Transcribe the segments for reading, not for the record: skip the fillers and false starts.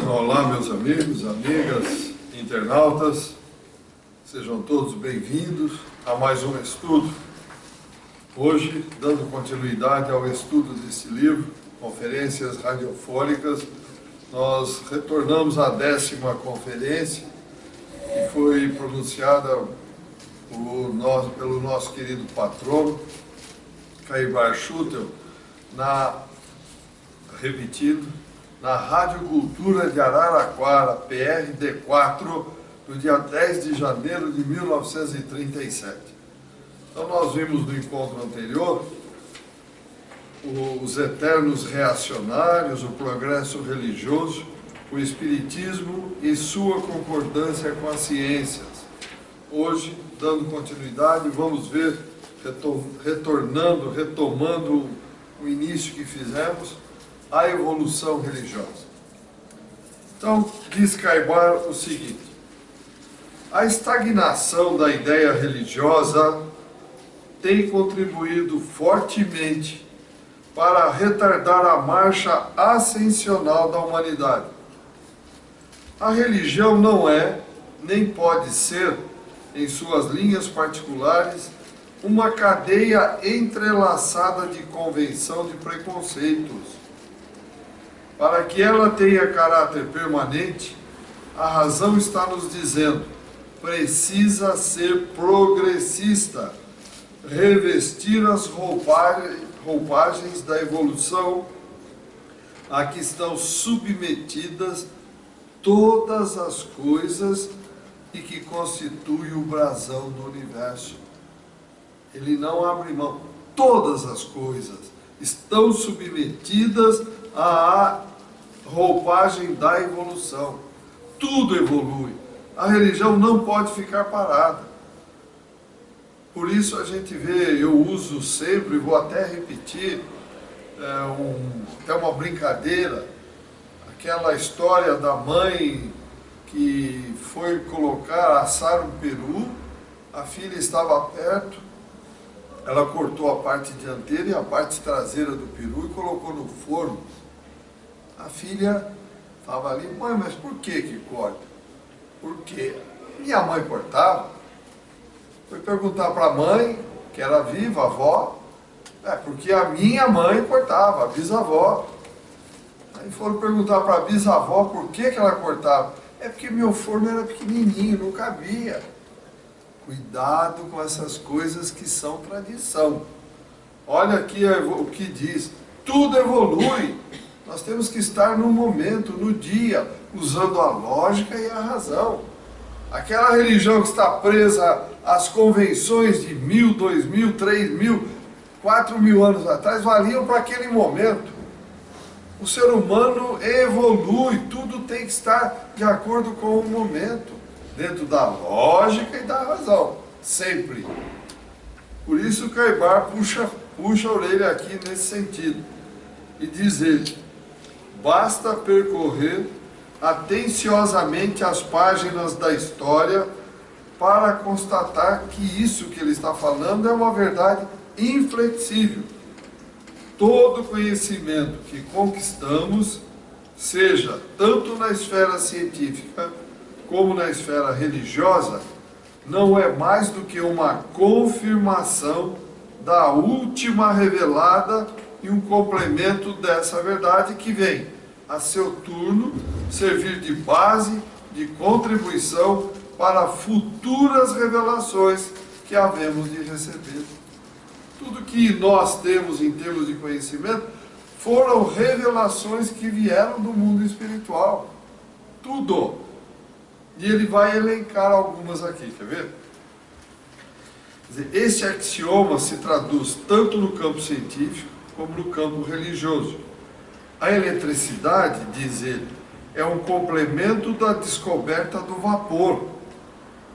Olá, meus amigos, amigas, internautas, sejam todos bem-vindos a mais um estudo. Hoje, dando continuidade ao estudo desse livro, Conferências Radiofônicas, nós retornamos à 10ª conferência, que foi pronunciada pelo nosso querido patrono, Caibar Schutel, repetindo, na Rádio Cultura de Araraquara, PRD4, no dia 10 de janeiro de 1937. Então nós vimos no encontro anterior os eternos reacionários, o progresso religioso, o espiritismo e sua concordância com as ciências. Hoje, dando continuidade, vamos ver, retomando o início que fizemos, a evolução religiosa. Então, diz Caibar o seguinte: a estagnação da ideia religiosa tem contribuído fortemente para retardar a marcha ascensional da humanidade. A religião não é, nem pode ser, em suas linhas particulares, uma cadeia entrelaçada de convenção de preconceitos. Para que ela tenha caráter permanente, a razão está nos dizendo: precisa ser progressista, revestir as roupagens da evolução a que estão submetidas todas as coisas e que constituem o brasão do universo. Ele não abre mão. Todas as coisas estão submetidas à roupagem da evolução. Tudo evolui. A religião não pode ficar parada. Por isso a gente vê, eu uso sempre, vou até repetir, até uma brincadeira, aquela história da mãe que foi assar um peru, a filha estava perto, ela cortou a parte dianteira e a parte traseira do peru e colocou no forno. A filha estava ali: mãe, mas por que corta? Porque minha mãe cortava. Foi perguntar para a mãe, que era viva, a avó, porque a minha mãe cortava, a bisavó. Aí foram perguntar para a bisavó por que ela cortava. É porque meu forno era pequenininho, não cabia. Cuidado com essas coisas que são tradição. Olha aqui o que diz: tudo evolui. Nós temos que estar no momento, no dia, usando a lógica e a razão. Aquela religião que está presa às convenções de 1000, 2000, 3000, 4000 anos atrás, valiam para aquele momento. O ser humano evolui, tudo tem que estar de acordo com o momento, dentro da lógica e da razão, sempre. Por isso Caibar puxa a orelha aqui nesse sentido. E diz ele: basta percorrer atenciosamente as páginas da história para constatar que isso que ele está falando é uma verdade inflexível. Todo conhecimento que conquistamos, seja tanto na esfera científica como na esfera religiosa, não é mais do que uma confirmação da última revelada e um complemento dessa verdade que vem, a seu turno, servir de base, de contribuição para futuras revelações que havemos de receber. Tudo que nós temos em termos de conhecimento foram revelações que vieram do mundo espiritual. Tudo. E ele vai elencar algumas aqui, quer ver? Quer dizer, este axioma se traduz tanto no campo científico como no campo religioso. A eletricidade, diz ele, é um complemento da descoberta do vapor,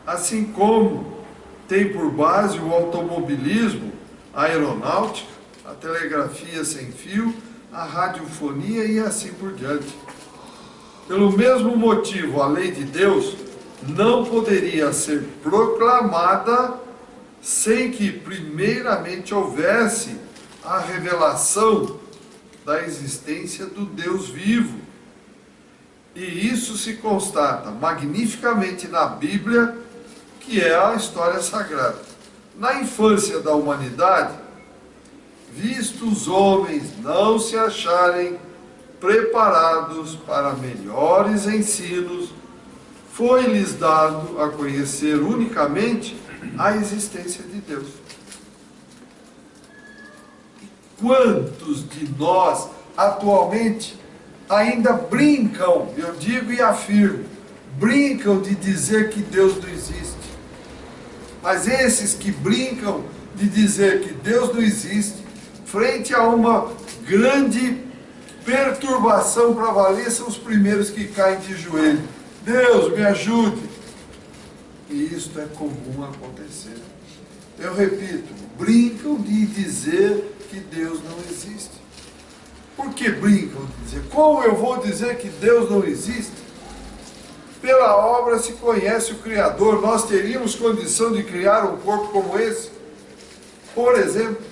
assim como tem por base o automobilismo, a aeronáutica, a telegrafia sem fio, a radiofonia e assim por diante. Pelo mesmo motivo, a lei de Deus não poderia ser proclamada sem que primeiramente houvesse a revelação da existência do Deus vivo. E isso se constata magnificamente na Bíblia, que é a história sagrada. Na infância da humanidade, visto os homens não se acharem preparados para melhores ensinos, foi-lhes dado a conhecer unicamente a existência de Deus. E quantos de nós atualmente ainda brincam, eu digo e afirmo, brincam de dizer que Deus não existe. Mas esses que brincam de dizer que Deus não existe, frente a uma grande perturbação para valer, são os primeiros que caem de joelho. Deus, me ajude. E isto é comum acontecer. Eu repito, brincam de dizer que Deus não existe. Por que brincam de dizer? Como eu vou dizer que Deus não existe? Pela obra se conhece o Criador. Nós teríamos condição de criar um corpo como esse? Por exemplo,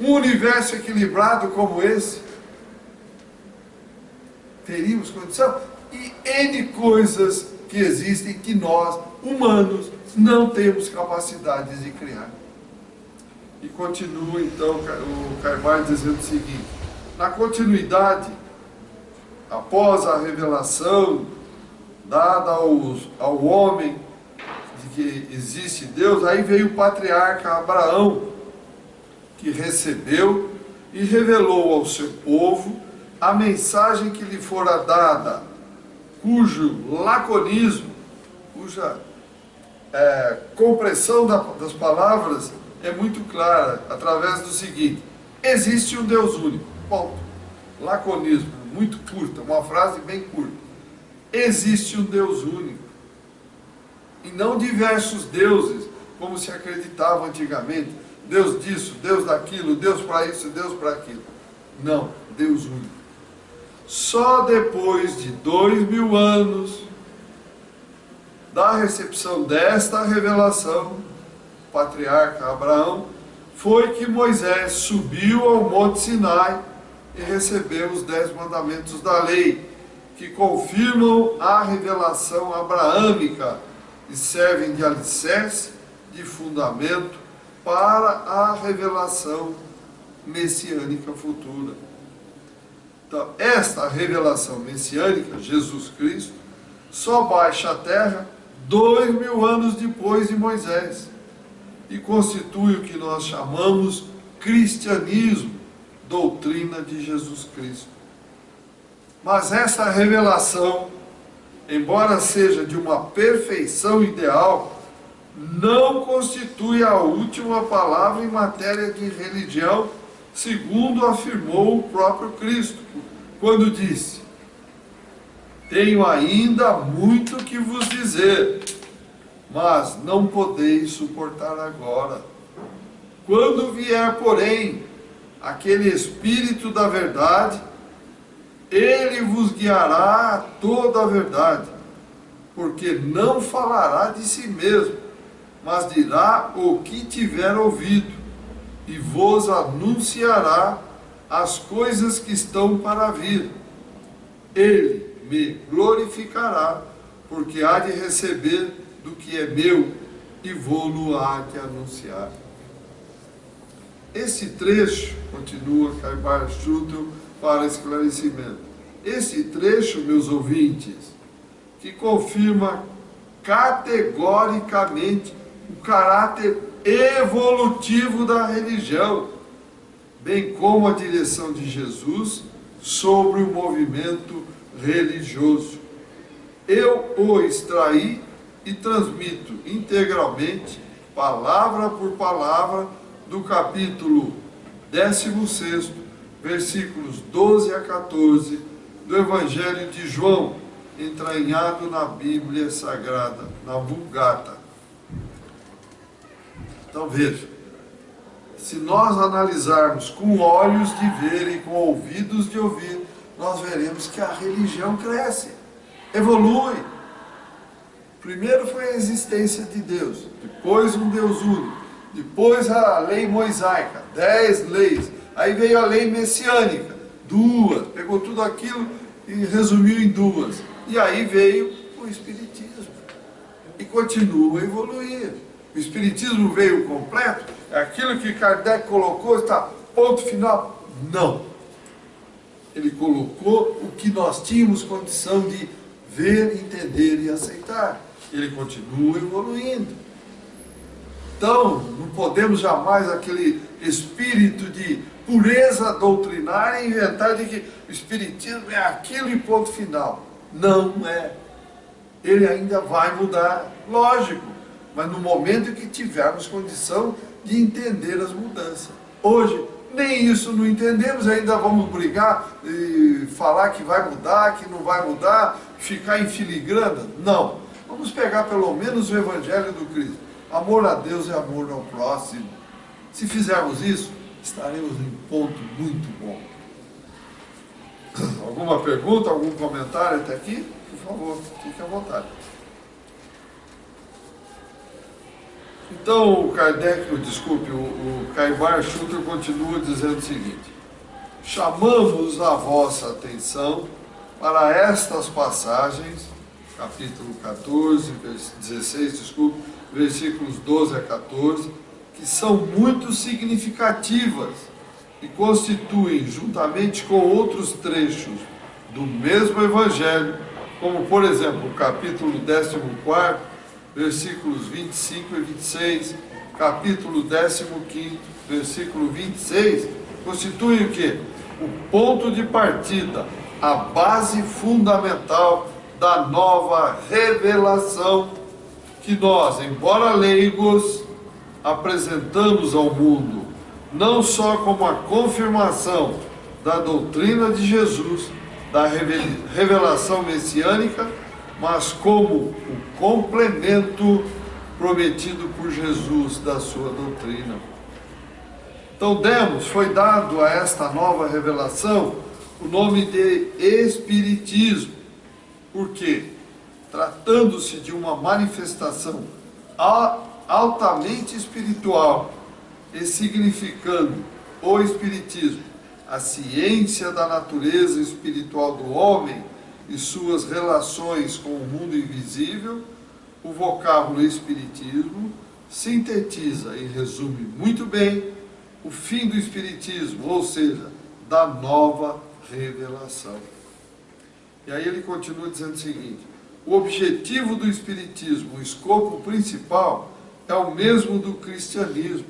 um universo equilibrado como esse? Teríamos condição? E N coisas que existem que nós, humanos, não temos capacidade de criar. E continua então o Carvalho dizendo o seguinte: na continuidade, após a revelação dada ao homem de que existe Deus, aí veio o patriarca Abraão, que recebeu e revelou ao seu povo a mensagem que lhe fora dada, cujo laconismo, cuja compressão das palavras é muito clara, através do seguinte: existe um Deus único. Ponto. Laconismo, muito curta, uma frase bem curta. Existe um Deus único. E não diversos deuses, como se acreditava antigamente. Deus disso, Deus daquilo, Deus para isso, Deus para aquilo. Não, Deus único. Só depois de 2000 anos da recepção desta revelação, o patriarca Abraão, foi que Moisés subiu ao Monte Sinai e recebeu os 10 mandamentos da lei, que confirmam a revelação abraâmica e servem de alicerce, de fundamento para a revelação messiânica futura. Então, esta revelação messiânica, Jesus Cristo, só baixa à terra 2000 anos depois de Moisés e constitui o que nós chamamos cristianismo, doutrina de Jesus Cristo. Mas essa revelação, embora seja de uma perfeição ideal, não constitui a última palavra em matéria de religião, segundo afirmou o próprio Cristo, quando disse: tenho ainda muito que vos dizer, mas não podeis suportar agora. Quando vier, porém, aquele Espírito da verdade, ele vos guiará a toda a verdade, porque não falará de si mesmo, mas dirá o que tiver ouvido, e vos anunciará as coisas que estão para vir. Ele me glorificará, porque há de receber do que é meu, e vou-lo há de anunciar. Esse trecho, continua Caibal Schutel para esclarecimento, esse trecho, meus ouvintes, que confirma categoricamente o caráter evolutivo da religião, bem como a direção de Jesus sobre o movimento religioso. Eu o extraí e transmito integralmente, palavra por palavra, do capítulo 16, versículos 12 a 14, do Evangelho de João, entranhado na Bíblia Sagrada, na Vulgata. Então veja, se nós analisarmos com olhos de ver e com ouvidos de ouvir, nós veremos que a religião cresce, evolui. Primeiro foi a existência de Deus, depois um Deus único, depois a lei mosaica, 10 leis, aí veio a lei messiânica, 2, pegou tudo aquilo e resumiu em duas. E aí veio o Espiritismo. E continua a evoluir. O Espiritismo veio completo? É aquilo que Kardec colocou, está ponto final? Não. Ele colocou o que nós tínhamos condição de ver, entender e aceitar. Ele continua evoluindo. Então, não podemos jamais aquele espírito de pureza doutrinária inventar de que o Espiritismo é aquilo e ponto final. Não é. Ele ainda vai mudar, lógico, mas no momento que tivermos condição de entender as mudanças. Hoje, nem isso não entendemos, ainda vamos brigar e falar que vai mudar, que não vai mudar, ficar em filigrana. Não. Vamos pegar pelo menos o Evangelho do Cristo. Amor a Deus e amor ao próximo. Se fizermos isso, estaremos em ponto muito bom. Alguma pergunta, algum comentário até aqui? Por favor, fique à vontade. Então, o Kardec, o Caibar Schutter continua dizendo o seguinte: chamamos a vossa atenção para estas passagens, capítulo 14, 16, versículos 12 a 14, que são muito significativas e constituem, juntamente com outros trechos do mesmo Evangelho, como, por exemplo, o capítulo 14, versículos 25 e 26, capítulo 15, versículo 26, constituem o quê? O ponto de partida, a base fundamental da nova revelação que nós, embora leigos, apresentamos ao mundo, não só como a confirmação da doutrina de Jesus, da revelação messiânica, mas como o complemento prometido por Jesus da sua doutrina. Então foi dado a esta nova revelação o nome de Espiritismo. Por quê? Tratando-se de uma manifestação altamente espiritual e significando o Espiritismo a ciência da natureza espiritual do homem e suas relações com o mundo invisível, o vocábulo Espiritismo sintetiza e resume muito bem o fim do Espiritismo, ou seja, da nova revelação. E aí ele continua dizendo o seguinte: o objetivo do Espiritismo, o escopo principal, é o mesmo do cristianismo.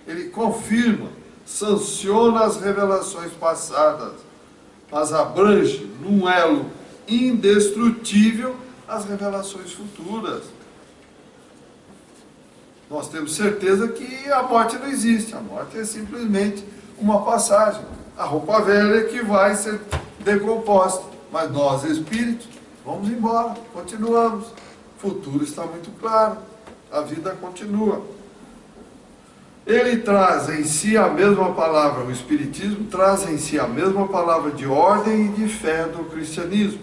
Ele confirma, sanciona as revelações passadas, mas abrange num elo indestrutível as revelações futuras. Nós temos certeza que a morte não existe, a morte é simplesmente uma passagem, a roupa velha que vai ser decomposta, mas nós, espíritos, vamos embora, continuamos, o futuro está muito claro, a vida continua. Ele traz em si a mesma palavra, o Espiritismo traz em si a mesma palavra de ordem e de fé do cristianismo,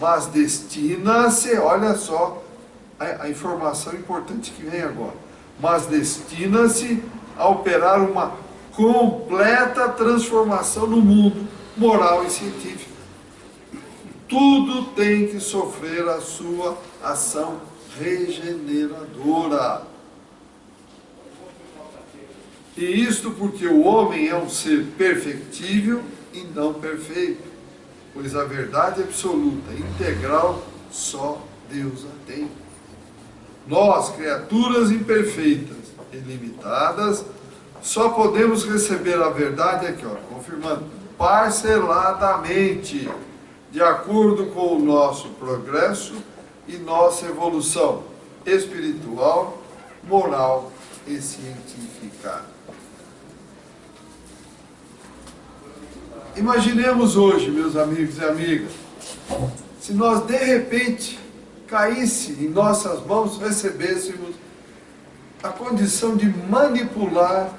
mas destina-se, olha só a informação importante que vem agora, mas destina-se a operar uma completa transformação no mundo moral e científico. Tudo tem que sofrer a sua ação regeneradora. E isto porque o homem é um ser perfectível e não perfeito, pois a verdade absoluta, integral, só Deus a tem. Nós, criaturas imperfeitas e limitadas, só podemos receber a verdade aqui, confirmando, parceladamente, de acordo com o nosso progresso e nossa evolução espiritual, moral e científica. Imaginemos hoje, meus amigos e amigas, se nós de repente caísse em nossas mãos, recebêssemos a condição de manipular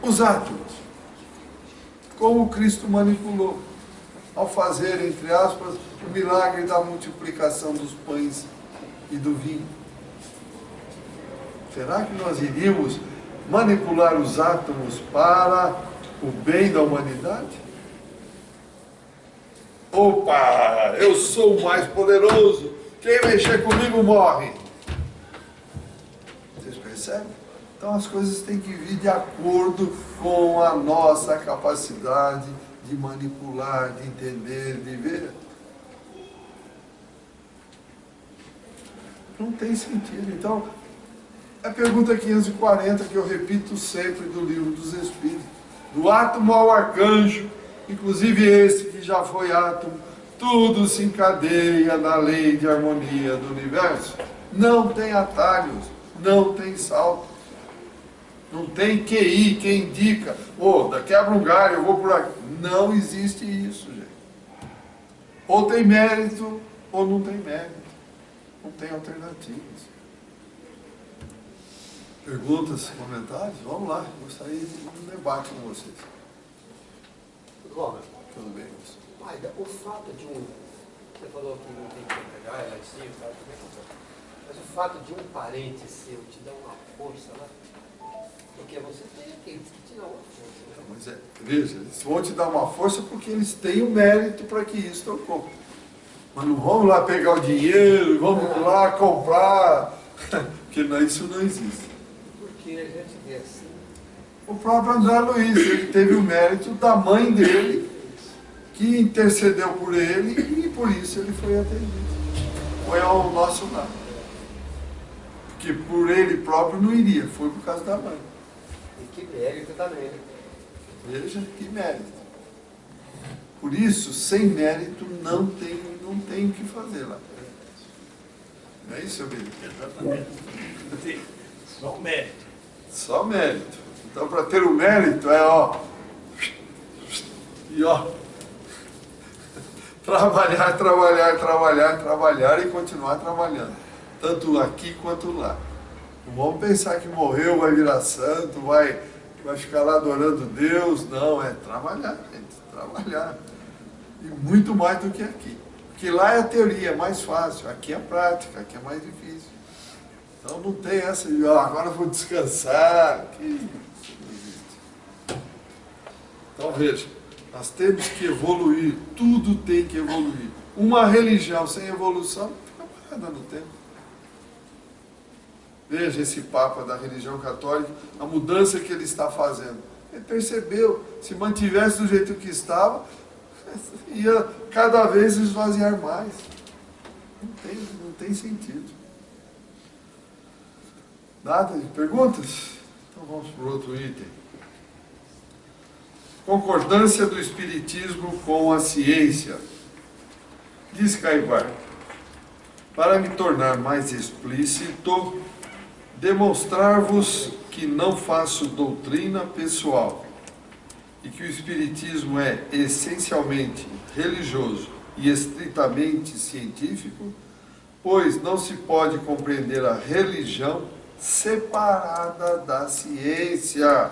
os átomos, como Cristo manipulou, ao fazer, entre aspas, o milagre da multiplicação dos pães e do vinho. Será que nós iríamos manipular os átomos para o bem da humanidade? Opa, eu sou o mais poderoso, quem mexer comigo morre. Vocês percebem? Então as coisas têm que vir de acordo com a nossa capacidade de manipular, de entender, de ver. Não tem sentido. Então, a pergunta 540 que eu repito sempre do Livro dos Espíritos. Do átomo ao arcanjo, inclusive esse que já foi átomo, tudo se encadeia na lei de harmonia do universo. Não tem atalhos, não tem salto. Não tem QI, que indica, quebra um galho, eu vou por aqui. Não existe isso, gente. Ou tem mérito, ou não tem mérito. Não tem alternativas. Perguntas, comentários? Vamos lá, gostaria de um debate com vocês. Tudo bom, né? Tudo bem, Maida, o fato de você falou que não tem que pegar, é lá em cima, tá, também concordo. Mas o fato de um parente seu te dar uma força lá, porque você tem aqueles que te dão uma força, né? Mas veja, eles vão te dar uma força porque eles têm o mérito para que isso ocorra. Mas não vamos lá pegar o dinheiro, vamos lá comprar, porque isso não existe. Porque a gente vê assim. O próprio André Luiz, ele teve o mérito da mãe dele, que intercedeu por ele e por isso ele foi atendido. Foi ao nosso lado. Porque por ele próprio não iria, foi por causa da mãe. E que mérito também, né? Veja que mérito. Por isso, sem mérito, não tem o que fazer lá. Não é isso, seu filho? Exatamente. Só mérito. Só mérito. Então, para ter o mérito, trabalhar e continuar trabalhando. Tanto aqui quanto lá. Não vamos pensar que morreu, vai virar santo, vai ficar lá adorando Deus. Não, é trabalhar, gente. Trabalhar. E muito mais do que aqui. Porque lá é a teoria, é mais fácil. Aqui é a prática, aqui é mais difícil. Então não tem essa de, agora eu vou descansar. Que isso não existe. Então veja, nós temos que evoluir, tudo tem que evoluir. Uma religião sem evolução fica parada no tempo. Veja esse Papa da religião católica, a mudança que ele está fazendo. Ele percebeu, se mantivesse do jeito que estava, ia cada vez esvaziar mais. Não tem sentido. Nada de perguntas? Então vamos para o outro item. Concordância do Espiritismo com a ciência. Diz Caibar, para me tornar mais explícito, demonstrar-vos que não faço doutrina pessoal e que o Espiritismo é essencialmente religioso e estritamente científico, pois não se pode compreender a religião separada da ciência,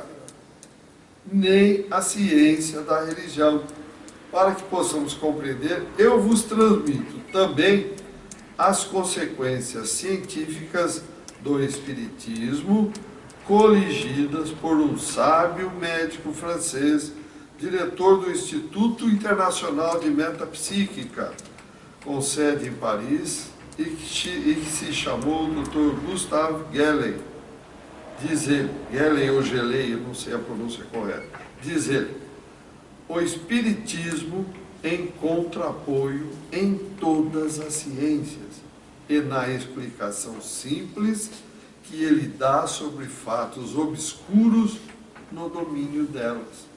nem a ciência da religião. Para que possamos compreender, eu vos transmito também as consequências científicas do Espiritismo, coligidas por um sábio médico francês, diretor do Instituto Internacional de Metapsíquica, com sede em Paris, e que se chamou Dr. Gustave Gelley. Diz ele, Gelley ou Gelei, eu não sei a pronúncia correta, diz ele, o Espiritismo encontra apoio em todas as ciências e na explicação simples que ele dá sobre fatos obscuros no domínio delas.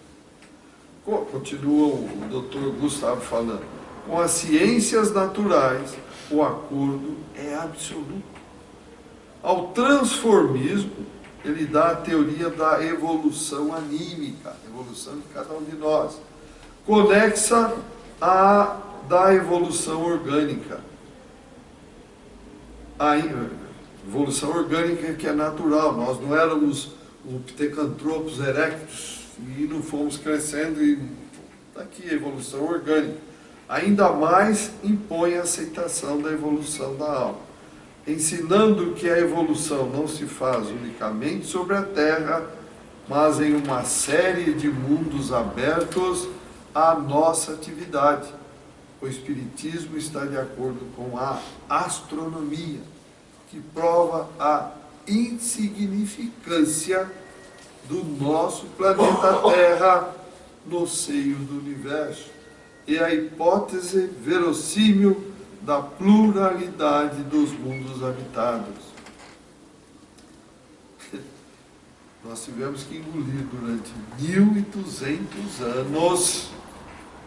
Continua o Dr. Gustavo falando, com as ciências naturais, o acordo é absoluto. Ao transformismo, ele dá a teoria da evolução anímica, evolução de cada um de nós, conexa à da evolução orgânica. A evolução orgânica que é natural, nós não éramos o Pithecanthropus erectus e não fomos crescendo e está aqui a evolução orgânica. Ainda mais impõe a aceitação da evolução da alma, ensinando que a evolução não se faz unicamente sobre a Terra, mas em uma série de mundos abertos à nossa atividade. O O Espiritismo está de acordo com a astronomia, que prova a insignificância do nosso planeta Terra no seio do universo, e a hipótese verossímil da pluralidade dos mundos habitados. Nós tivemos que engolir durante 1.200 anos,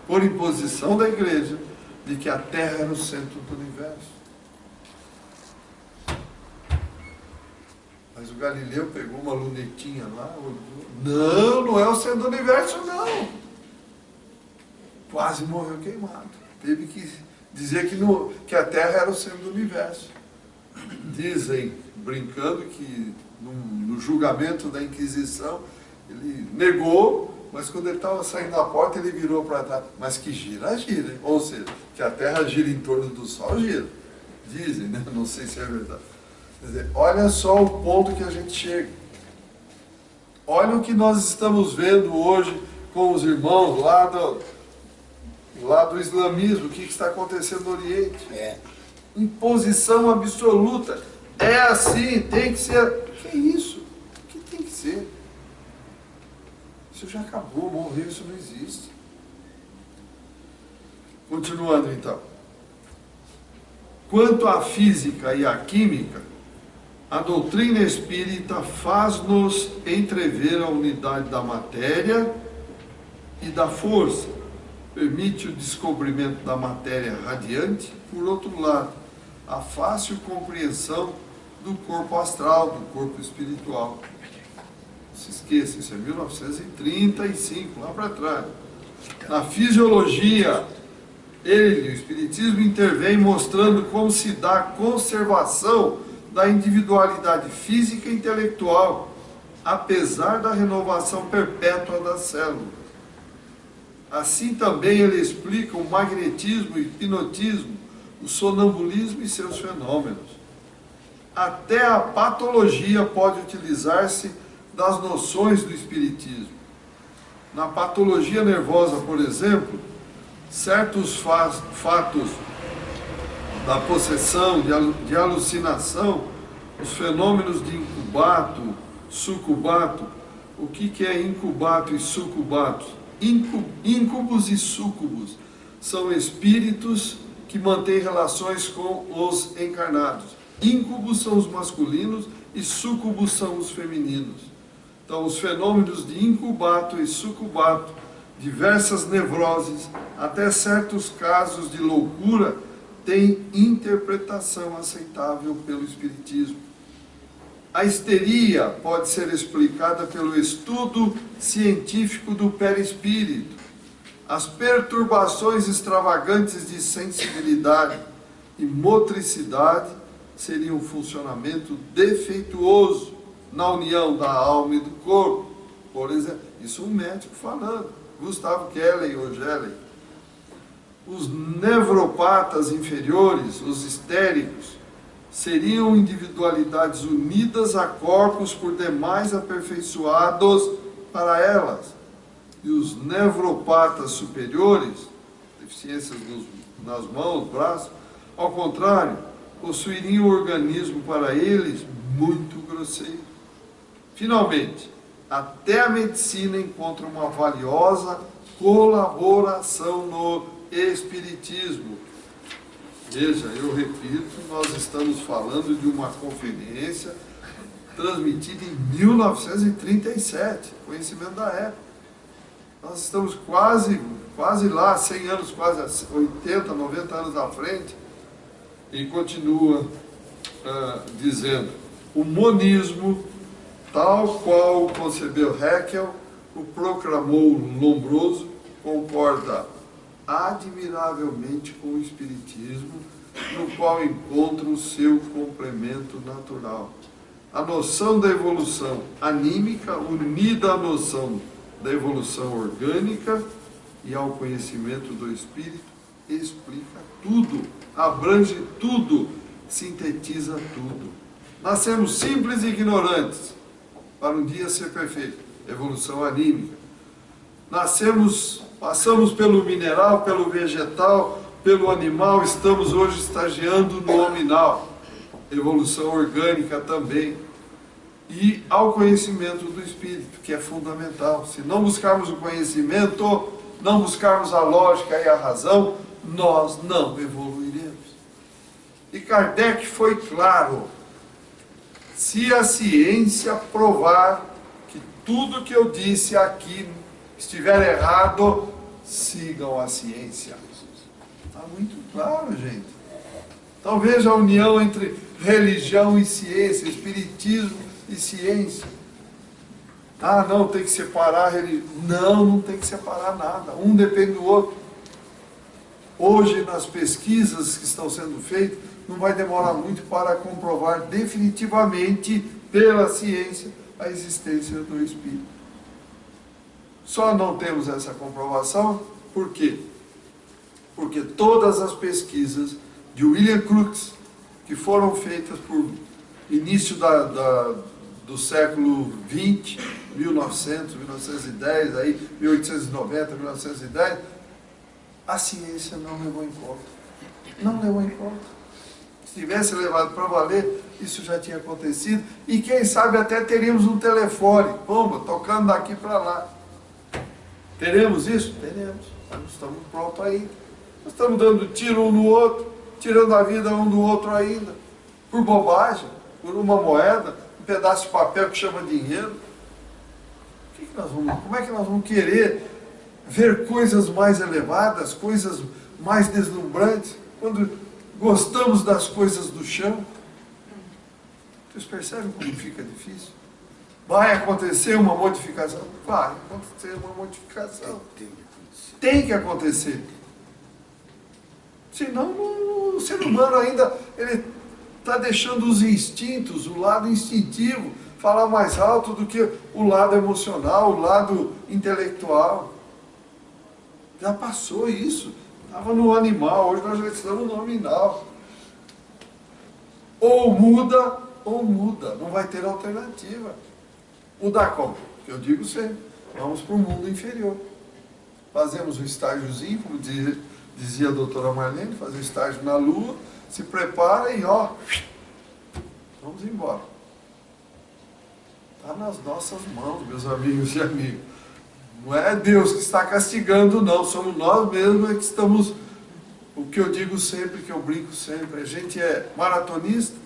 por imposição da igreja, de que a Terra era o centro do universo. Mas o Galileu pegou uma lunetinha lá, olhou. Não é o centro do universo, não. Quase morreu queimado. Teve que dizer que a Terra era o centro do universo. Dizem, brincando, que no julgamento da Inquisição, ele negou, mas quando ele estava saindo da porta, ele virou para trás. Mas que gira, gira. Hein? Ou seja, que a Terra gira em torno do Sol, gira. Dizem, né? Não sei se é verdade. Quer dizer, olha só o ponto que a gente chega. Olha o que nós estamos vendo hoje com os irmãos lá do islamismo, o que está acontecendo no Oriente. Imposição absoluta. É assim, tem que ser. Que é isso? O que tem que ser? Isso já acabou, morreu, isso não existe. Continuando então. Quanto à física e à química, a doutrina espírita faz-nos entrever a unidade da matéria e da força. Permite o descobrimento da matéria radiante, por outro lado, a fácil compreensão do corpo astral, do corpo espiritual. Não se esqueça, isso é 1935, lá para trás. Na fisiologia, o Espiritismo intervém mostrando como se dá a conservação da individualidade física e intelectual, apesar da renovação perpétua das células. Assim também ele explica o magnetismo, o hipnotismo, o sonambulismo e seus fenômenos. Até a patologia pode utilizar-se das noções do Espiritismo. Na patologia nervosa, por exemplo, certos fatos da possessão, de alucinação, os fenômenos de incubato, sucubato. O que é incubato e sucubato? Íncubos e súcubos são espíritos que mantêm relações com os encarnados. Íncubos são os masculinos e súcubos são os femininos. Então, os fenômenos de incubato e sucubato, diversas nevroses, até certos casos de loucura, têm interpretação aceitável pelo Espiritismo. A histeria pode ser explicada pelo estudo científico do perispírito. As perturbações extravagantes de sensibilidade e motricidade seriam um funcionamento defeituoso na união da alma e do corpo. Por exemplo, isso um médico falando, Gustavo Kelly ou Geley. Os nevropatas inferiores, os histéricos, seriam individualidades unidas a corpos por demais aperfeiçoados para elas. E os nevropatas superiores, deficiências nas mãos, braços, ao contrário, possuiriam um organismo para eles muito grosseiro. Finalmente, até a medicina encontra uma valiosa colaboração no Espiritismo. Veja, eu repito, nós estamos falando de uma conferência transmitida em 1937, conhecimento da época. Nós estamos quase lá, 100 anos, quase 80, 90 anos à frente, e continua dizendo, o monismo, tal qual o concebeu Haeckel, o proclamou Lombroso, concorda admiravelmente com o Espiritismo, no qual encontra o seu complemento natural. A noção da evolução anímica, unida à noção da evolução orgânica e ao conhecimento do Espírito, explica tudo, abrange tudo, sintetiza tudo. Nascemos simples e ignorantes, para um dia ser perfeito, evolução anímica. Passamos pelo mineral, pelo vegetal, pelo animal, estamos hoje estagiando no nominal, evolução orgânica também, e ao conhecimento do Espírito, que é fundamental. Se não buscarmos o conhecimento, não buscarmos a lógica e a razão, nós não evoluiremos. E Kardec foi claro: se a ciência provar que tudo que eu disse aqui estiver errado, sigam a ciência. Está muito claro, gente. Então veja a união entre religião e ciência, espiritismo e ciência. Ah, não, tem que separar a religião. Não, não tem que separar nada. Um depende do outro. Hoje, nas pesquisas que estão sendo feitas, não vai demorar muito para comprovar definitivamente pela ciência a existência do Espírito. Só não temos essa comprovação, por quê? Porque todas as pesquisas de William Crookes, que foram feitas por início do século XX, 1900, 1910, aí 1890, 1910, a ciência não levou em conta. Não levou em conta. Se tivesse levado para valer, isso já tinha acontecido. E quem sabe até teríamos um telefone, bomba, tocando daqui para lá. Teremos isso? Teremos. Mas não estamos prontos ainda. Nós estamos dando tiro um no outro, tirando a vida um do outro ainda. Por bobagem, por uma moeda, um pedaço de papel que chama dinheiro. Como é que nós vamos querer ver coisas mais elevadas, coisas mais deslumbrantes, quando gostamos das coisas do chão? Vocês percebem como fica difícil? Vai acontecer uma modificação? Vai acontecer uma modificação. Tem que acontecer. Senão o ser humano ainda está deixando os instintos, o lado instintivo, falar mais alto do que o lado emocional, o lado intelectual. Já passou isso. Estava no animal, hoje nós já estamos no nominal. Ou muda, não vai ter alternativa. Mudar como? Eu digo sempre, vamos para o mundo inferior. Fazemos um estágiozinho, como dizia a doutora Marlene, fazer um estágio na Lua, se prepara e ó, vamos embora. Está nas nossas mãos, meus amigos e amigas. Não é Deus que está castigando, não. Somos nós mesmos que estamos... O que eu digo sempre, que eu brinco sempre, a gente é maratonista,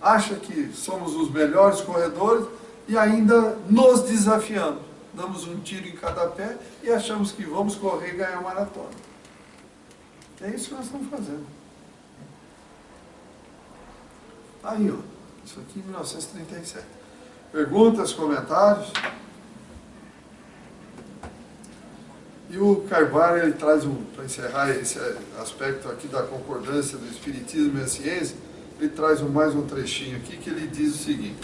acha que somos os melhores corredores e ainda nos desafiamos. Damos um tiro em cada pé e achamos que vamos correr e ganhar a maratona. É isso que nós estamos fazendo. Aí, ó. Isso aqui em 1937. Perguntas, comentários? E o Carvalho, ele traz para encerrar esse aspecto aqui da concordância do Espiritismo e a ciência, ele traz mais um trechinho aqui que ele diz o seguinte: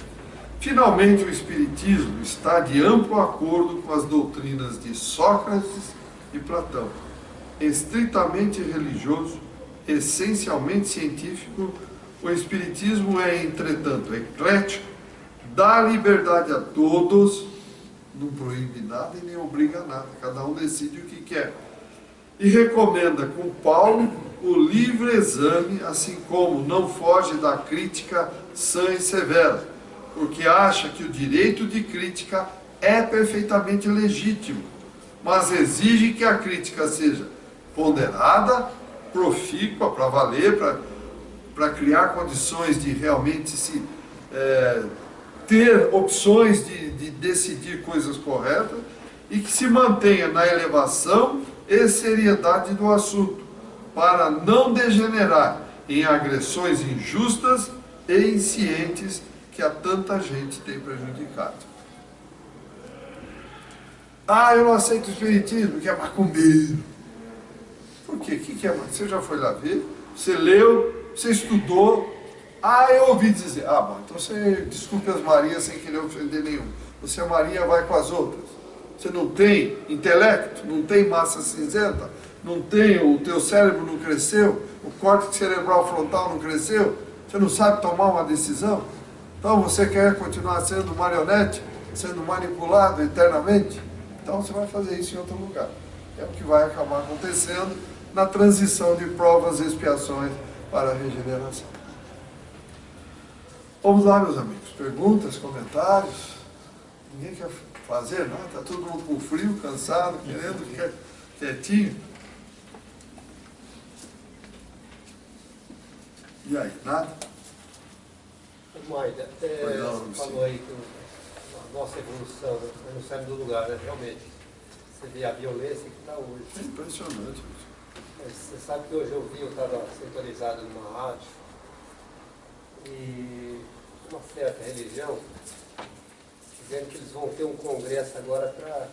finalmente o Espiritismo está de amplo acordo com as doutrinas de Sócrates e Platão, estritamente religioso, essencialmente científico. O Espiritismo é, entretanto, eclético, dá liberdade a todos, não proíbe nada e nem obriga nada, cada um decide o que quer. E recomenda com Paulo o livre exame, assim como não foge da crítica sã e severa, porque acha que o direito de crítica é perfeitamente legítimo, mas exige que a crítica seja ponderada, profícua, para valer, para criar condições de realmente ter opções de decidir coisas corretas, e que se mantenha na elevação e seriedade do assunto, para não degenerar em agressões injustas e inscientes que a tanta gente tem prejudicado. Ah, eu não aceito o Espiritismo, que é macumbeiro. Por quê? O que é macumbeiro? Você já foi lá ver? Você leu? Você estudou? Ah, eu ouvi dizer. Ah, bom, então você desculpe as Marias sem querer ofender nenhum. Você, Maria, vai com as outras. Você não tem intelecto? Não tem massa cinzenta? Não tem, o teu cérebro não cresceu? O córtex cerebral frontal não cresceu? Você não sabe tomar uma decisão? Então você quer continuar sendo marionete? Sendo manipulado eternamente? Então você vai fazer isso em outro lugar. É o que vai acabar acontecendo na transição de provas e expiações para a regeneração. Vamos lá, meus amigos. Perguntas, comentários? Ninguém quer fazer nada? Está todo mundo com frio, cansado, querendo ficar quietinho? E aí, nada? Maida, Não, você falou aí que a nossa evolução não sai do lugar, né? Realmente. Você vê a violência que está hoje. É impressionante. Mas você sabe que hoje eu estava sintonizado numa rádio e uma certa religião dizendo que eles vão ter um congresso agora para...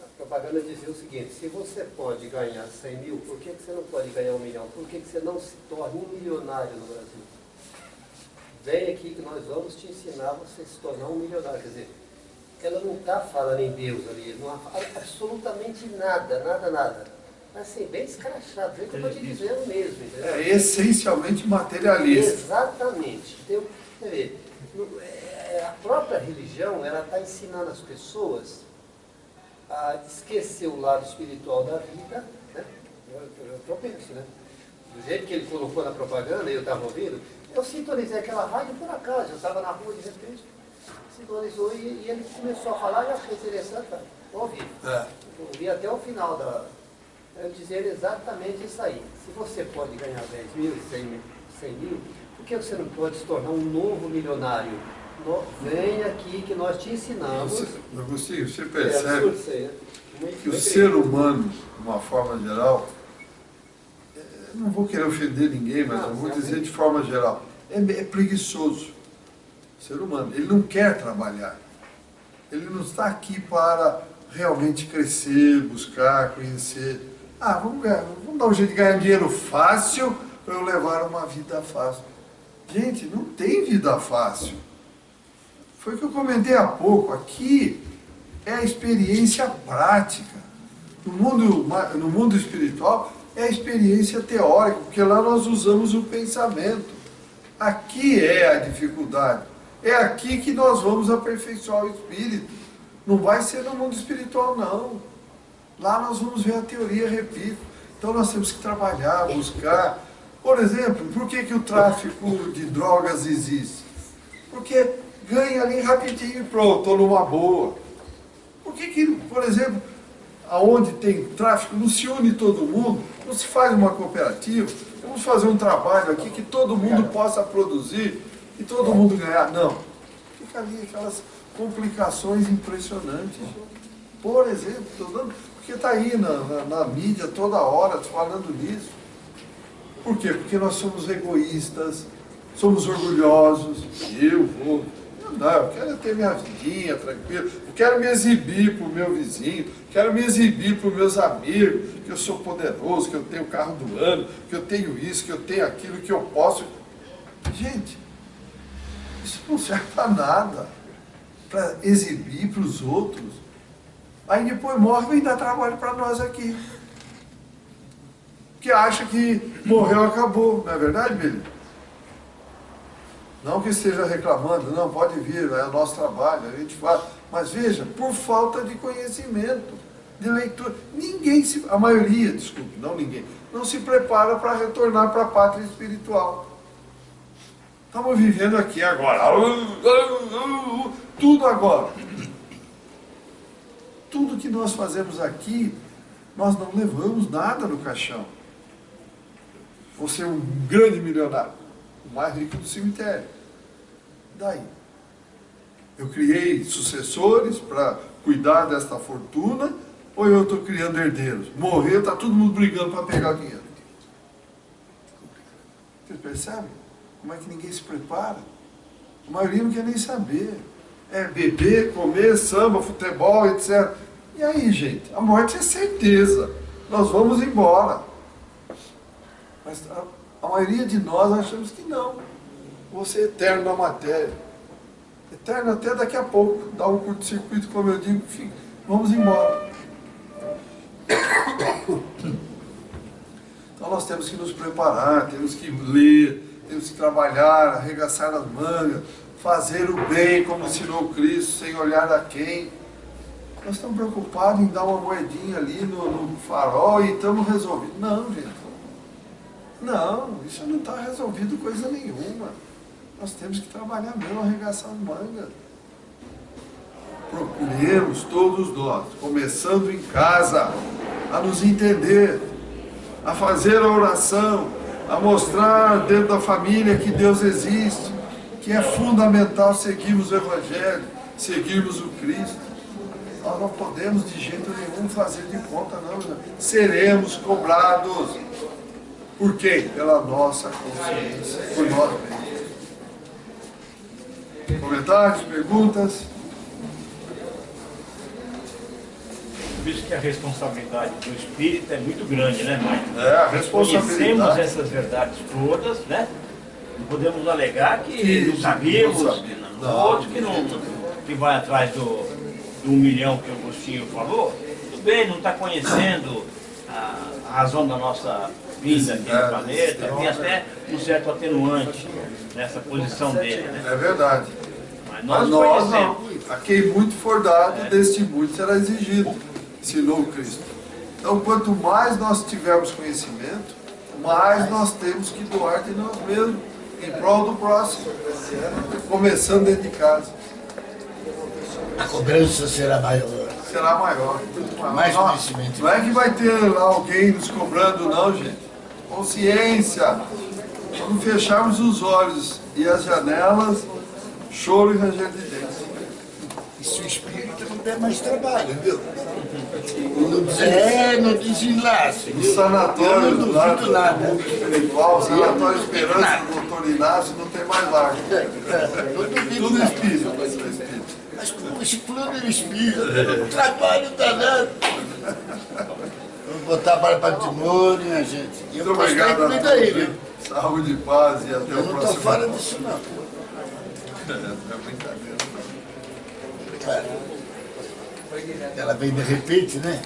A propaganda dizia o seguinte: se você pode ganhar 100 mil, por que você não pode ganhar 1 milhão? Por que você não se torna um milionário no Brasil? Vem aqui que nós vamos te ensinar você se tornar um milionário. Quer dizer, ela não está falando em Deus ali, não fala absolutamente nada, nada, nada. Assim, bem escrachado, do jeito que eu estou te dizendo mesmo. Entendeu? É essencialmente materialista. Exatamente. Então, quer ver, a própria religião, ela está ensinando as pessoas a esquecer o lado espiritual da vida, né? Eu penso, né? Do jeito que ele colocou na propaganda, eu estava ouvindo, eu sintonizei aquela rádio por acaso, eu estava na rua de repente, sintonizou e ele começou a falar e eu achei interessante, eu ouvi. Eu ouvi até o final da... Eu dizer exatamente isso aí. Se você pode ganhar 10 mil, 100 mil, por que você não pode se tornar um novo milionário? Vem aqui que nós te ensinamos. Agostinho, você percebe né? que o ser humano, de uma forma geral, não vou querer ofender ninguém, mas eu vou dizer de forma geral, é preguiçoso. O ser humano, ele não quer trabalhar. Ele não está aqui para realmente crescer, buscar, conhecer. Vamos dar um jeito de ganhar dinheiro fácil para eu levar uma vida fácil. Gente, não tem vida fácil. Foi o que eu comentei há pouco. Aqui é a experiência prática. No mundo espiritual é a experiência teórica, porque lá nós usamos o pensamento. Aqui é a dificuldade. É aqui que nós vamos aperfeiçoar o espírito. Não vai ser no mundo espiritual, não. Lá nós vamos ver a teoria, repito. Então nós temos que trabalhar, buscar. Por exemplo, por que o tráfico de drogas existe? Porque ganha ali rapidinho e pronto, estou numa boa. Por que, por exemplo, aonde tem tráfico, não se une todo mundo, não se faz uma cooperativa, vamos fazer um trabalho aqui que todo mundo possa produzir e todo mundo ganhar? Não. Fica ali aquelas complicações impressionantes. Por exemplo, porque está aí na mídia toda hora falando nisso. Por quê? Porque nós somos egoístas, somos orgulhosos. Eu quero ter minha vidinha tranquila, eu quero me exibir para o meu vizinho, quero me exibir para os meus amigos, que eu sou poderoso, que eu tenho o carro do ano, que eu tenho isso, que eu tenho aquilo, que eu posso. Gente, isso não serve para nada, para exibir para os outros. Aí depois morre e dá trabalho para nós aqui. Que acha que morreu, acabou. Não é verdade, Billy? Não que esteja reclamando, não, pode vir, é o nosso trabalho, a gente faz. Mas veja, por falta de conhecimento, de leitura, a maioria, desculpe, não ninguém, não se prepara para retornar para a pátria espiritual. Estamos vivendo aqui agora, tudo agora. Tudo que nós fazemos aqui, nós não levamos nada no caixão. Vou ser um grande milionário, o mais rico do cemitério. Daí? Eu criei sucessores para cuidar desta fortuna, ou eu estou criando herdeiros? Morreu, está todo mundo brigando para pegar o dinheiro. Vocês percebem? Como é que ninguém se prepara? A maioria não quer nem saber. É beber, comer, samba, futebol, etc. E aí, gente? A morte é certeza. Nós vamos embora. Mas a maioria de nós achamos que não. Vou ser eterno na matéria. Eterno até daqui a pouco. Dá um curto-circuito, como eu digo, enfim, vamos embora. Então nós temos que nos preparar, temos que ler, temos que trabalhar, arregaçar as mangas, fazer o bem como ensinou Cristo, sem olhar a quem. Nós estamos preocupados em dar uma moedinha ali no farol e estamos resolvidos. Não, gente. Não, isso não está resolvido coisa nenhuma. Nós temos que trabalhar mesmo, arregaçar as mangas. Procuremos todos nós, começando em casa, a nos entender, a fazer a oração, a mostrar dentro da família que Deus existe, que é fundamental seguirmos o Evangelho, seguirmos o Cristo. Nós não podemos de jeito nenhum fazer de conta, não. Seremos cobrados. Por quê? Pela nossa consciência, por nós mesmos. Comentários, perguntas? Por isso que a responsabilidade do Espírito é muito grande, né, Maicon? É, a responsabilidade. Conhecemos essas verdades todas, né? Não podemos alegar que não sabíamos, outros que vai atrás do 1 milhão que o Agostinho falou. Tudo bem, não está conhecendo a razão da nossa vida aqui no planeta, tem até um certo atenuante nessa posição dele, né? É verdade. Mas Mas nós nós conhecemos. não. A quem muito for dado, deste muito será exigido, ensinou Cristo. Então, quanto mais nós tivermos conhecimento, mais nós temos que doar de nós mesmos, em prol do próximo, começando dentro de casa. A cobrança será maior. Será maior, muito maior. Mais Não, conhecimento. não é que vai ter lá alguém nos cobrando, não, gente. Consciência. Quando fecharmos os olhos e as janelas, choro e ranger de dentes. E se o espírito não der mais trabalho, viu? Não desenlace. O viu? sanatório Eu não do lado duvido nada. espiritual, o sanatório Esperança do doutor Inácio não tem mais largo. Não duvido Tudo nada. espírito, tudo espírito. Mas como esse plano era espírito, um trabalho danado. Vamos botar para patrimônio, minha gente. E eu Muito posso estar obrigado a incluído aí, todos. viu? Saúde, paz e até Eu o não estou próximo. fora disso, não. É brincadeira. Claro. Ela vem de repente, né?